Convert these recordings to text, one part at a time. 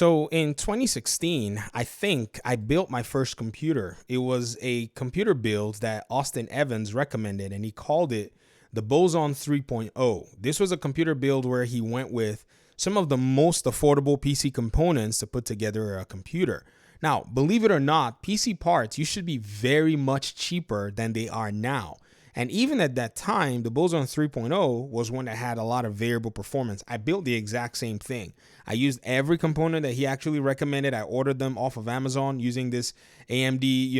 So in 2016, I think I built my first computer. It was a computer build that Austin Evans recommended, and he called it the Boson 3.0. This was a computer build where he went with some of the most affordable PC components to put together a computer. Now, believe it or not, PC parts used to be very much cheaper than they are now. And even at that time, the Boson 3.0 was one that had a lot of variable performance. I built the exact same thing. I used every component that he actually recommended. I ordered them off of Amazon using this AMD,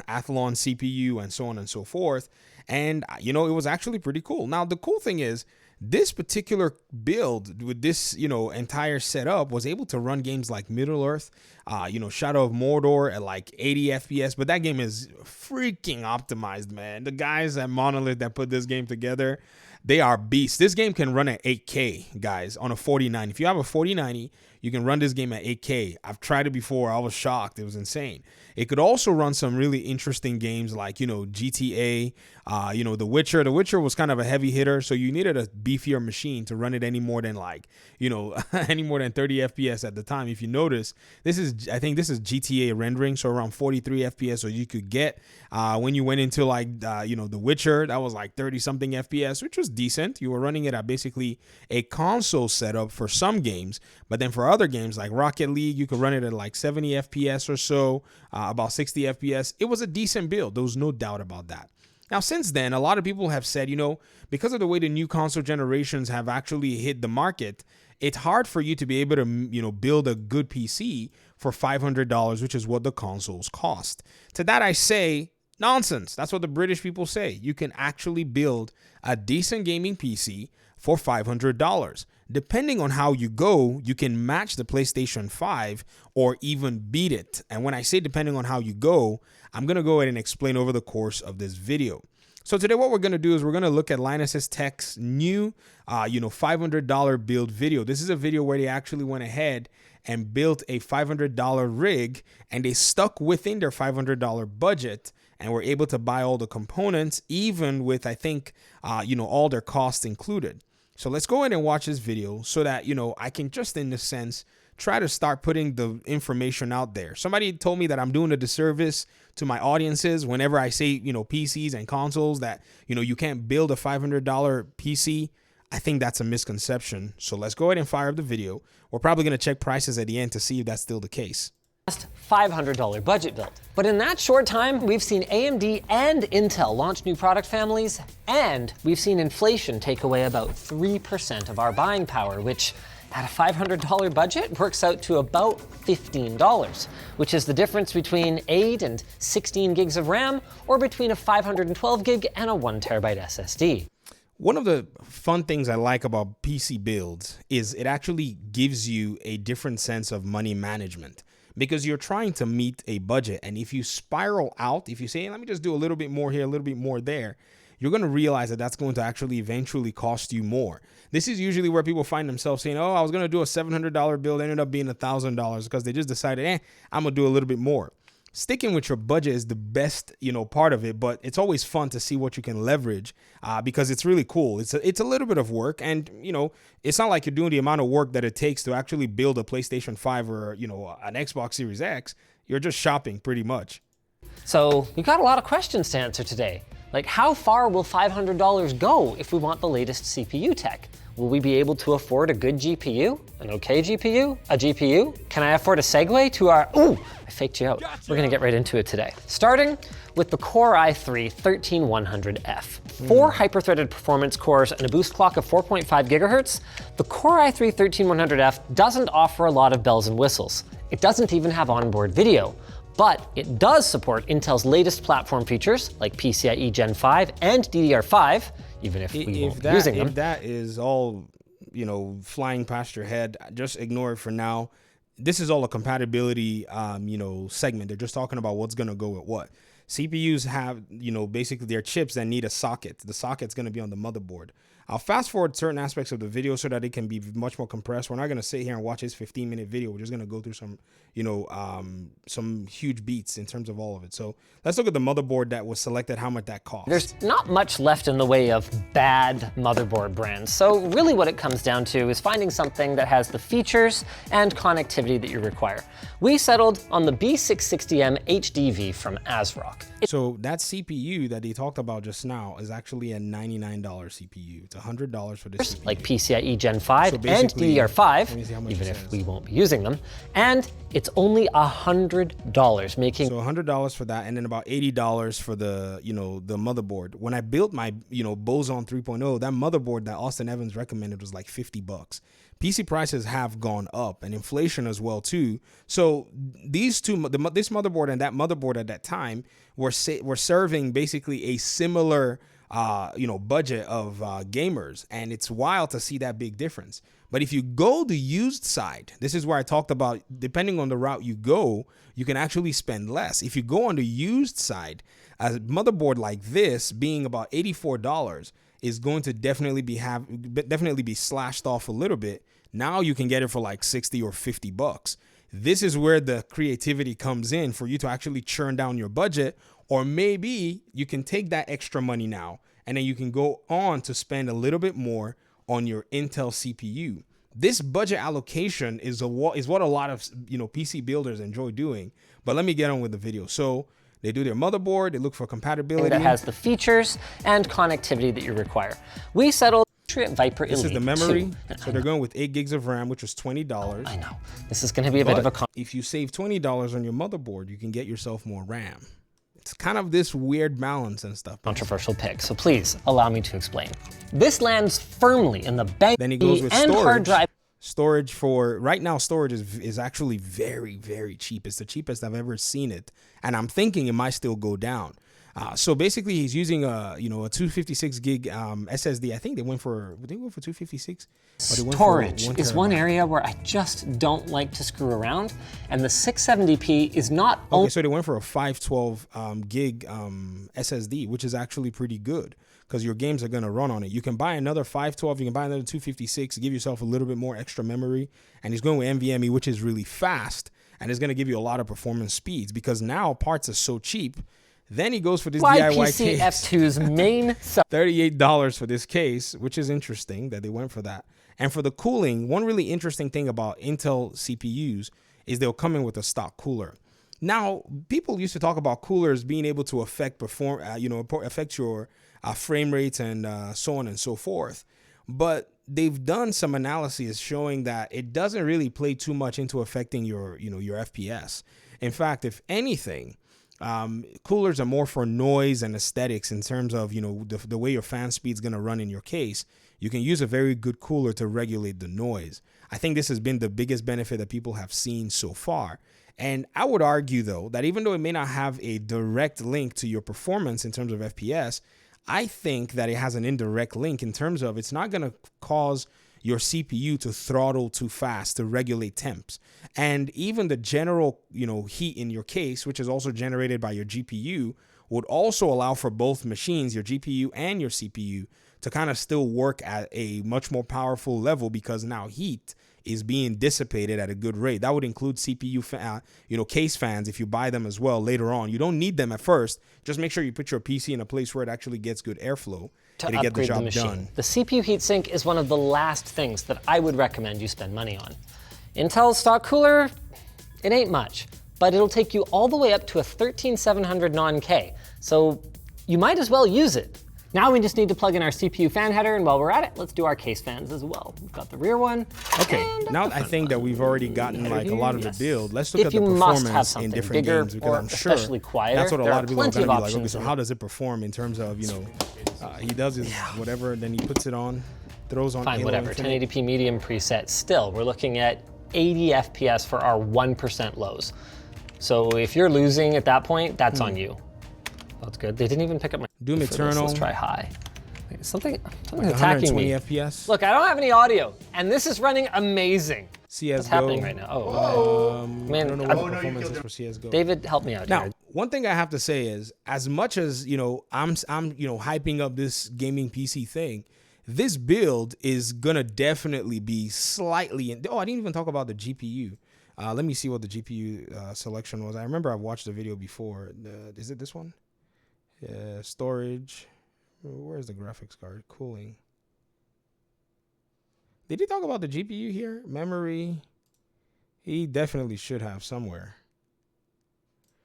Athlon CPU and so on and so forth. And, it was actually pretty cool. Now, the cool thing is, this particular build with this, entire setup was able to run games like Middle Earth, Shadow of Mordor at like 80 FPS. But that game is freaking optimized, man. The guys at Monolith that put this game together, they are beasts. This game can run at 8K, guys, on a 4090. If you have a 4090, you can run this game at 8K. I've tried it before. I was shocked. It was insane. It could also run some really interesting games like, GTA, The Witcher. The Witcher was kind of a heavy hitter, so you needed a beefier machine to run it any more than any more than 30 FPS at the time. If you notice, I think this is GTA rendering, so around 43 FPS. So you could get when you went into The Witcher, that was like 30 something FPS, which was decent. You were running it at basically a console setup for some games, but then for other games like Rocket League, you could run it at like 70 FPS or so, about 60 FPS. It was a decent build. There was no doubt about that. Now, since then, a lot of people have said, because of the way the new console generations have actually hit the market, it's hard for you to be able to, build a good PC for $500, which is what the consoles cost. To that, I say, nonsense. That's what the British people say. You can actually build a decent gaming PC for $500. Depending on how you go, you can match the PlayStation 5 or even beat it. And when I say depending on how you go, I'm going to go ahead and explain over the course of this video. So today what we're going to do is we're going to look at Linus Tech's new, $500 build video. This is a video where they actually went ahead and built a $500 rig, and they stuck within their $500 budget and were able to buy all the components, even with, I think, all their costs included. So let's go ahead and watch this video so that, I can just, in a sense, try to start putting the information out there. Somebody told me that I'm doing a disservice to my audiences whenever I say, PCs and consoles, that, you can't build a $500 PC. I think that's a misconception. So let's go ahead and fire up the video. We're probably going to check prices at the end to see if that's still the case. $500 budget build. But in that short time, we've seen AMD and Intel launch new product families, and we've seen inflation take away about 3% of our buying power, which at a $500 budget works out to about $15, which is the difference between 8 and 16 gigs of RAM, or between a 512 gig and a 1 terabyte SSD. One of the fun things I like about PC builds is it actually gives you a different sense of money management, because you're trying to meet a budget. And if you spiral out, if you say, hey, let me just do a little bit more here, a little bit more there, you're going to realize that that's going to actually eventually cost you more. This is usually where people find themselves saying, oh, I was going to do a $700 build, ended up being $1,000 because they just decided, I'm going to do a little bit more. Sticking with your budget is the best, part of it, but it's always fun to see what you can leverage because it's really cool. It's a little bit of work, and, it's not like you're doing the amount of work that it takes to actually build a PlayStation 5 or, an Xbox Series X. You're just shopping pretty much. So we've got a lot of questions to answer today. Like, how far will $500 go if we want the latest CPU tech? Will we be able to afford a good GPU? An okay GPU? A GPU? Can I afford a segue to our, ooh, I faked you out. We're gonna get right into it today. Starting with the Core i3-13100F. 4 hyper-threaded performance cores and a boost clock of 4.5 gigahertz, the Core i3-13100F doesn't offer a lot of bells and whistles. It doesn't even have onboard video. But it does support Intel's latest platform features like PCIe Gen 5 and DDR5, even if we won't be using them. If that is all, flying past your head, just ignore it for now. This is all a compatibility, segment. They're just talking about what's going to go with what. CPUs have, basically their chips that need a socket. The socket's going to be on the motherboard. I'll fast forward certain aspects of the video so that it can be much more compressed. We're not going to sit here and watch this 15-minute video. We're just going to go through some, some huge beats in terms of all of it. So let's look at the motherboard that was selected, how much that cost. There's not much left in the way of bad motherboard brands. So really what it comes down to is finding something that has the features and connectivity that you require. We settled on the B660M HDV from ASRock. So that CPU that he talked about just now is actually a $99 CPU. It's $100 for this CPU. Like PCIe Gen 5 and DDR5, even if we won't be using them. And it's only $100, making... So $100 for that, and then about $80 for the, the motherboard. When I built my, Boson 3.0, that motherboard that Austin Evans recommended was like $50. PC prices have gone up, and inflation as well too. So these two, this motherboard and that motherboard at that time were serving basically a similar, budget of gamers, and it's wild to see that big difference. But if you go the used side, this is where I talked about, depending on the route you go, you can actually spend less. If you go on the used side, a motherboard like this being about $84 is going to definitely be slashed off a little bit. Now you can get it for like 60 or $50. This is where the creativity comes in for you to actually churn down your budget, or maybe you can take that extra money now and then you can go on to spend a little bit more on your Intel CPU. This budget allocation is what a lot of PC builders enjoy doing. But let me get on with the video. So they do their motherboard, they look for compatibility that has the features and connectivity that you require. We settled Viper Elite. This is the memory. So they're going with 8 gigs of RAM, which was $20. I know. This is going to be a bit of a... If you save $20 on your motherboard, you can get yourself more RAM. It's kind of this weird balance and stuff. Controversial pick, so please allow me to explain. This lands firmly in the bank. Then he goes with and storage. Hard drive. Storage for right now, storage is actually very, very cheap. It's the cheapest I've ever seen it, and I'm thinking it might still go down. So basically, he's using a 256 gig SSD. I think they went for 256. Storage is one area where I just don't like to screw around, and the 670p is not. Okay, so they went for a 512 gig SSD, which is actually pretty good because your games are gonna run on it. You can buy another 512, you can buy another 256, give yourself a little bit more extra memory, and he's going with NVMe, which is really fast, and it's gonna give you a lot of performance speeds because now parts are so cheap. Then he goes for this DIY case. F2's main $38 for this case, which is interesting that they went for that. And for the cooling, one really interesting thing about Intel CPUs is they'll come in with a stock cooler. Now, people used to talk about coolers being able to affect your frame rates and so on and so forth. But they've done some analysis showing that it doesn't really play too much into affecting your FPS. In fact, if anything, coolers are more for noise and aesthetics in terms of, the way your fan speed's going to run in your case. You can use a very good cooler to regulate the noise. I think this has been the biggest benefit that people have seen so far. And I would argue, though, that even though it may not have a direct link to your performance in terms of FPS, I think that it has an indirect link in terms of it's not going to cause your CPU to throttle too fast to regulate temps. And even the general, heat in your case, which is also generated by your GPU, would also allow for both machines, your GPU and your CPU, to kind of still work at a much more powerful level because now heat is being dissipated at a good rate. That would include CPU, case fans if you buy them as well later on. You don't need them at first. Just make sure you put your PC in a place where it actually gets good airflow to get the job done. The CPU heatsink is one of the last things that I would recommend you spend money on. Intel's stock cooler, it ain't much, but it'll take you all the way up to a 13700 non-K, so you might as well use it. Now we just need to plug in our CPU fan header, and while we're at it, let's do our case fans as well. We've got the rear one. Okay, now I think that we've already gotten like a lot of the build. Let's look at the performance in different games because I'm sure that's what a lot of people are going to be like. Okay, so how does it perform in terms of, he does his whatever, then he puts it on, throws on. Fine, whatever. 1080p medium preset. Still, we're looking at 80 FPS for our 1% lows. So if you're losing at that point, that's on you. That's good. They didn't even pick up my Doom Eternal. Let's try high. Something like attacking me. 120 FPS. Look, I don't have any audio, and this is running amazing. CSGO. What's happening right now? Oh, man, I don't know what the performance is for CSGO. David, help me out. Now, here. One thing I have to say is, as much as I'm hyping up this gaming PC thing, this build is gonna definitely be slightly I didn't even talk about the GPU. Let me see what the GPU selection was. I remember I watched the video before. Is it this one? Storage. Where's the graphics card? Cooling. Did he talk about the GPU here? Memory. He definitely should have somewhere.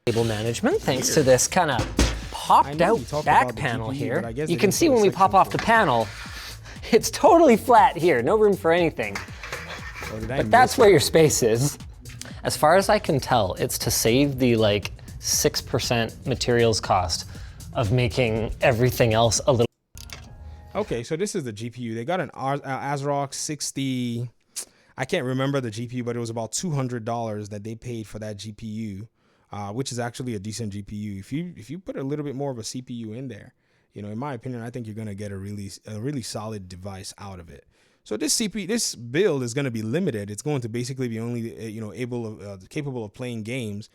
Cable management, thanks to this kind of popped out back panel GPU, here. I guess You can see when we pop off the panel, it's totally flat here, no room for anything. But that's where your space is. As far as I can tell, it's to save the like 6% materials cost of making everything else a little. Okay, so this is the GPU. They got an ASRock 60. I can't remember the GPU, but it was about $200 that they paid for that GPU, which is actually a decent GPU. If you put a little bit more of a CPU in there, you know, in my opinion, I think you're gonna get a really solid device out of it. So this build is going to be limited. It's going to basically be only capable of playing games.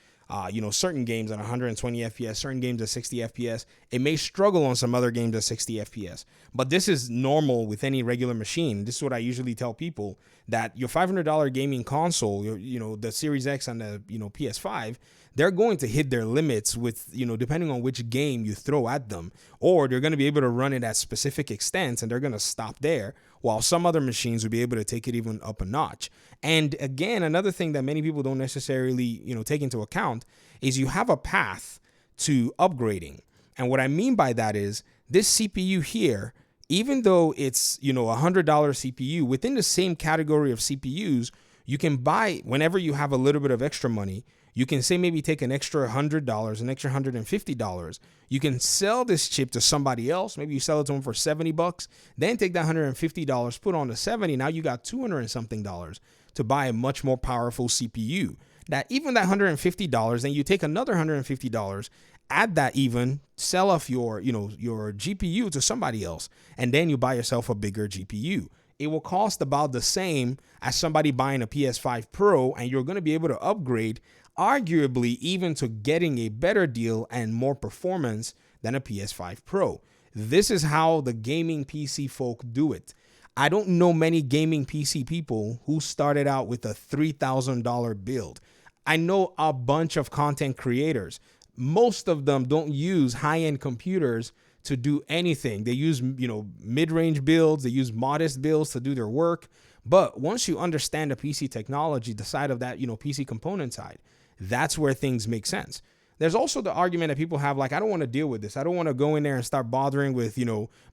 Certain games at 120 FPS, certain games at 60 FPS. It may struggle on some other games at 60 FPS, but this is normal with any regular machine. This is what I usually tell people, that your $500 gaming console, the Series X and the PS5, they're going to hit their limits with, depending on which game you throw at them, or they're going to be able to run it at specific extents and they're going to stop there, while some other machines will be able to take it even up a notch. And again, another thing that many people don't necessarily, take into account is you have a path to upgrading. And what I mean by that is this CPU here, even though it's, $100 CPU, within the same category of CPUs, you can buy, whenever you have a little bit of extra money, you can say maybe take an extra $100, an extra $150. You can sell this chip to somebody else. Maybe you sell it to them for $70, then take that $150, put on the 70. Now you got $200 and something to buy a much more powerful CPU. That even that $150, then you take another $150, add that even, sell off your GPU to somebody else, and then you buy yourself a bigger GPU. It will cost about the same as somebody buying a PS5 Pro, and you're going to be able to upgrade arguably even to getting a better deal and more performance than a PS5 Pro. This is how the gaming PC folk do it. I don't know many gaming PC people who started out with a $3,000 build. I know a bunch of content creators. Most of them don't use high-end computers to do anything. They use, mid-range builds, they use modest builds to do their work. But once you understand the PC technology, the side of that, PC component side, that's where things make sense. There's also the argument that people have, like, I don't want to deal with this. I don't want to go in there and start bothering with,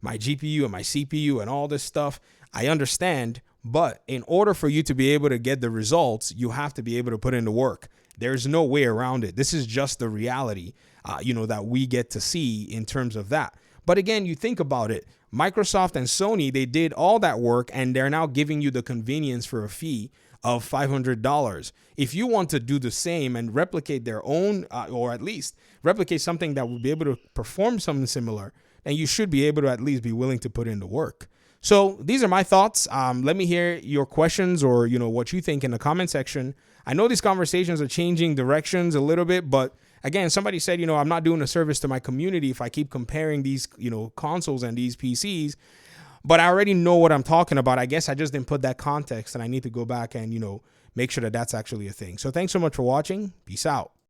my GPU and my CPU and all this stuff. I understand, but in order for you to be able to get the results, you have to be able to put in the work. There's no way around it. This is just the reality, that we get to see in terms of that. But again, you think about it, Microsoft and Sony, they did all that work and they're now giving you the convenience for a fee of $500. If you want to do the same and replicate their own, or at least replicate something that will be able to perform something similar, then you should be able to at least be willing to put in the work. So these are my thoughts. Let me hear your questions or, what you think in the comment section. I know these conversations are changing directions a little bit, but again, somebody said, I'm not doing a service to my community if I keep comparing these, consoles and these PCs. But I already know what I'm talking about. I guess I just didn't put that context and I need to go back and, make sure that that's actually a thing. So thanks so much for watching. Peace out.